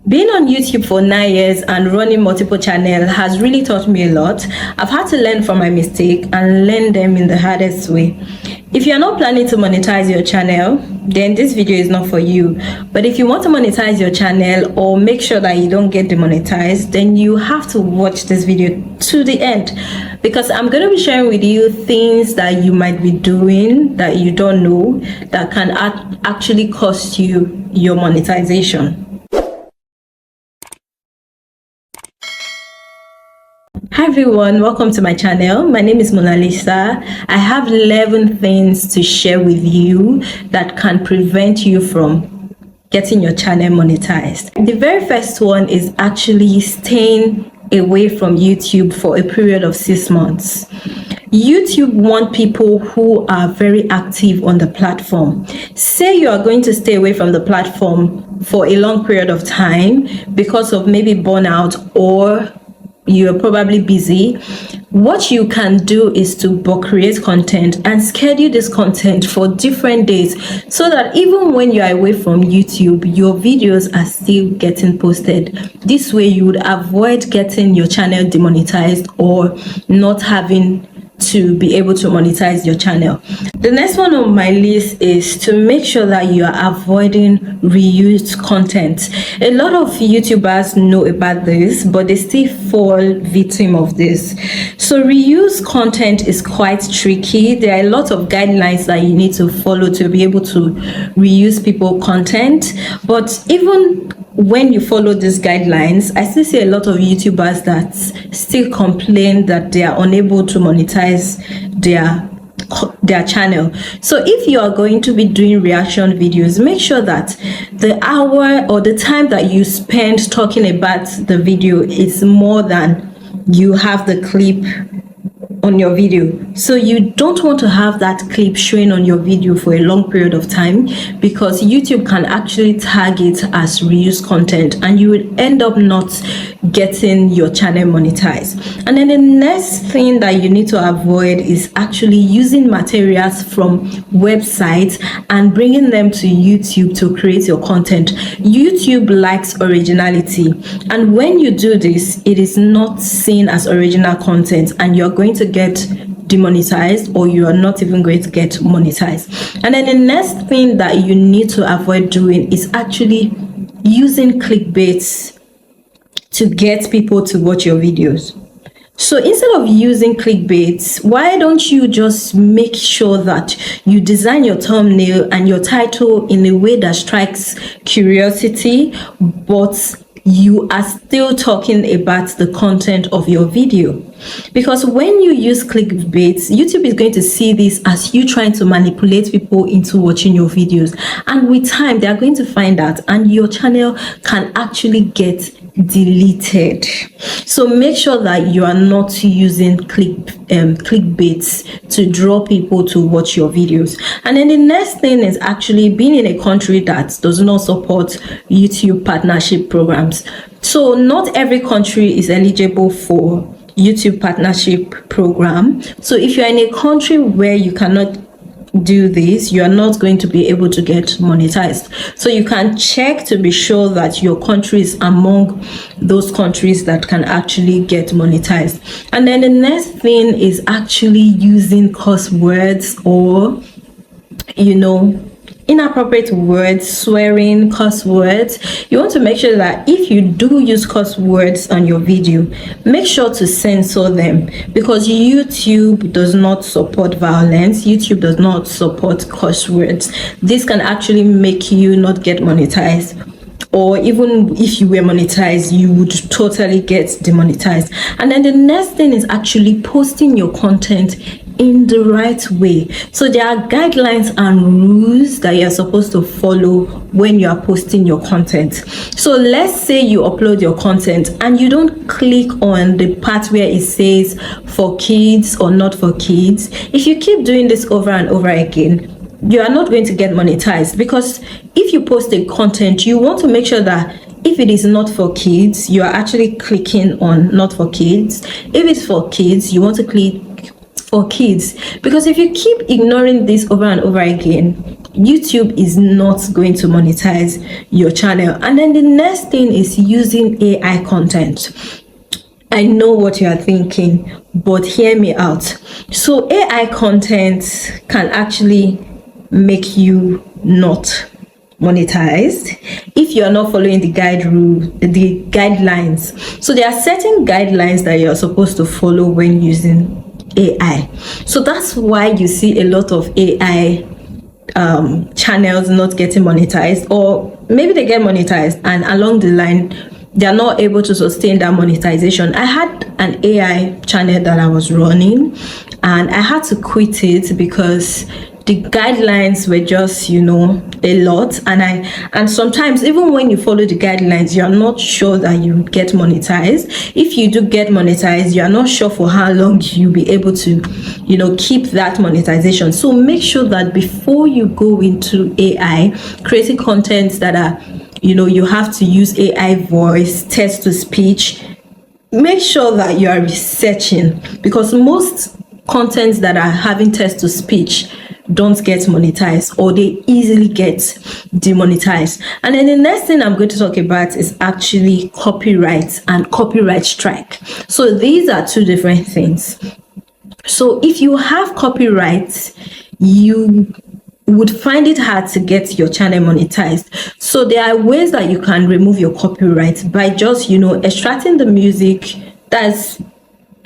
Being on YouTube for 9 years and running multiple channels has really taught me a lot. I've had to learn from my mistake and learn them in the hardest way. If you're not planning to monetize your channel, then this video is not for you. But if you want to monetize your channel or make sure that you don't get demonetized, then you have to watch this video to the end, because I'm going to be sharing with you things that you might be doing that you don't know that can actually cost you your monetization. Hi everyone, welcome to my channel. My name is Mona Lisa. I have 11 things to share with you that can prevent you from getting your channel monetized. The very first one is actually staying away from YouTube for a period of 6 months. YouTube want people who are very active on the platform. Say you are going to stay away from the platform for a long period of time because of maybe burnout or you're probably busy. What you can do is to create content and schedule this content for different days so that even when you're away from YouTube, your videos are still getting posted. This way you would avoid getting your channel demonetized or not having to be able to monetize your channel. The next one on my list is to make sure that you are avoiding reused content. A lot of YouTubers know about this, but they still fall victim of this. So reused content is quite tricky. There are a lot of guidelines that you need to follow to be able to reuse people's content. But even when you follow these guidelines, I still see a lot of YouTubers that still complain that they are unable to monetize their channel. So if you are going to be doing reaction videos, make sure that the hour or the time that you spend talking about the video is more than you have the clip on your video. So you don't want to have that clip showing on your video for a long period of time, because YouTube can actually tag it as reused content and you would end up not getting your channel monetized. And then the next thing that you need to avoid is actually using materials from websites and bringing them to YouTube to create your content. YouTube likes originality, and when you do this, it is not seen as original content and you're going to get demonetized, or you are not even going to get monetized. And then the next thing that you need to avoid doing is actually using clickbaits to get people to watch your videos. So instead of using clickbaits, why don't you just make sure that you design your thumbnail and your title in a way that strikes curiosity, but you are still talking about the content of your video? Because when you use clickbaits, YouTube is going to see this as you trying to manipulate people into watching your videos, and with time they are going to find out and your channel can actually get deleted. So make sure that you are not using clickbaits to draw people to watch your videos. And then the next thing is actually being in a country that does not support YouTube partnership programs. So not every country is eligible for YouTube partnership program. So if you're in a country where you cannot do this, you are not going to be able to get monetized. So you can check to be sure that your country is among those countries that can actually get monetized. And then the next thing is actually using curse words or inappropriate words, swearing, curse words. You want to make sure that if you do use curse words on your video, make sure to censor them, because YouTube does not support violence. YouTube does not support curse words. This can actually make you not get monetized, or even if you were monetized, you would totally get demonetized. And then the next thing is actually posting your content in the right way. So there are guidelines and rules that you're supposed to follow when you are posting your content. So let's say you upload your content and you don't click on the part where it says for kids or not for kids. If you keep doing this over and over again, you are not going to get monetized, because if you post a content, you want to make sure that if it is not for kids, you are actually clicking on not for kids. If it's for kids, you want to click for kids, because if you keep ignoring this over and over again, YouTube is not going to monetize your channel. And then the next thing is using AI content. I know what you are thinking, but hear me out. So AI content can actually make you not monetized if you are not following the guidelines. So there are certain guidelines that you're supposed to follow when using AI. So that's why you see a lot of AI channels not getting monetized, or maybe they get monetized and along the line they're not able to sustain that monetization. I had an AI channel that I was running and I had to quit it because the guidelines were just, a lot, and sometimes even when you follow the guidelines, you're not sure that you get monetized. If you do get monetized, you're not sure for how long you'll be able to keep that monetization. So make sure that before you go into AI creating content that are you have to use AI voice, text to speech, make sure that you are researching, because most contents that are having text to speech don't get monetized, or they easily get demonetized. And then the next thing I'm going to talk about is actually copyright and copyright strike. So these are two different things. So if you have copyright, you would find it hard to get your channel monetized. So there are ways that you can remove your copyright by just extracting the music that's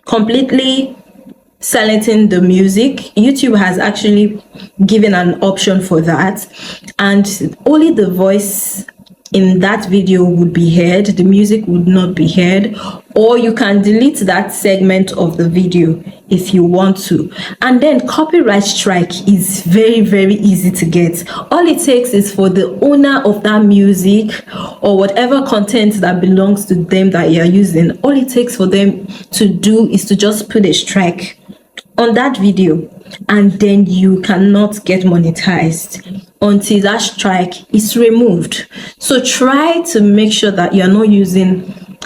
completely silencing the music. YouTube has actually given an option for that, and only the voice in that video would be heard, the music would not be heard. Or you can delete that segment of the video if you want to. And then copyright strike is very, very easy to get. All it takes is for the owner of that music or whatever content that belongs to them that you're using, all it takes for them to do is to just put a strike on that video, and then you cannot get monetized until that strike is removed. So try to make sure that you're not using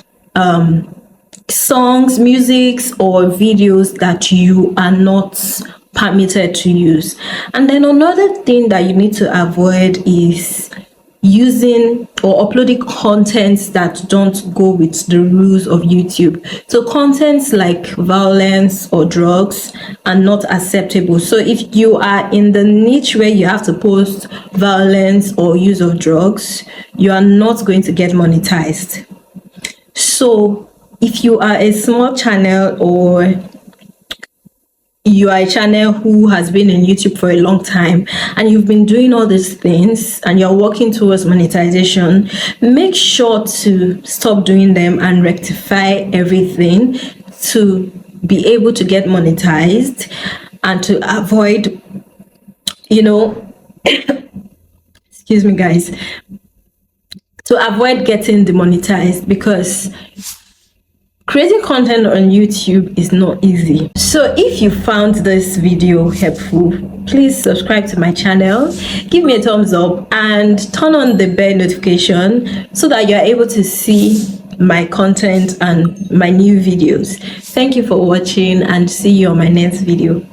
songs, musics, or videos that you are not permitted to use. And then another thing that you need to avoid is using or uploading contents that don't go with the rules of YouTube. So contents like violence or drugs are not acceptable. So if you are in the niche where you have to post violence or use of drugs, you are not going to get monetized. So if you are a small channel, or you are a channel who has been in YouTube for a long time and you've been doing all these things and you're working towards monetization, make sure to stop doing them and rectify everything to be able to get monetized and to avoid, excuse me guys, to avoid getting demonetized, because creating content on YouTube is not easy. So if you found this video helpful, please subscribe to my channel, give me a thumbs up, and turn on the bell notification so that you're able to see my content and my new videos. Thank you for watching, and see you on my next video.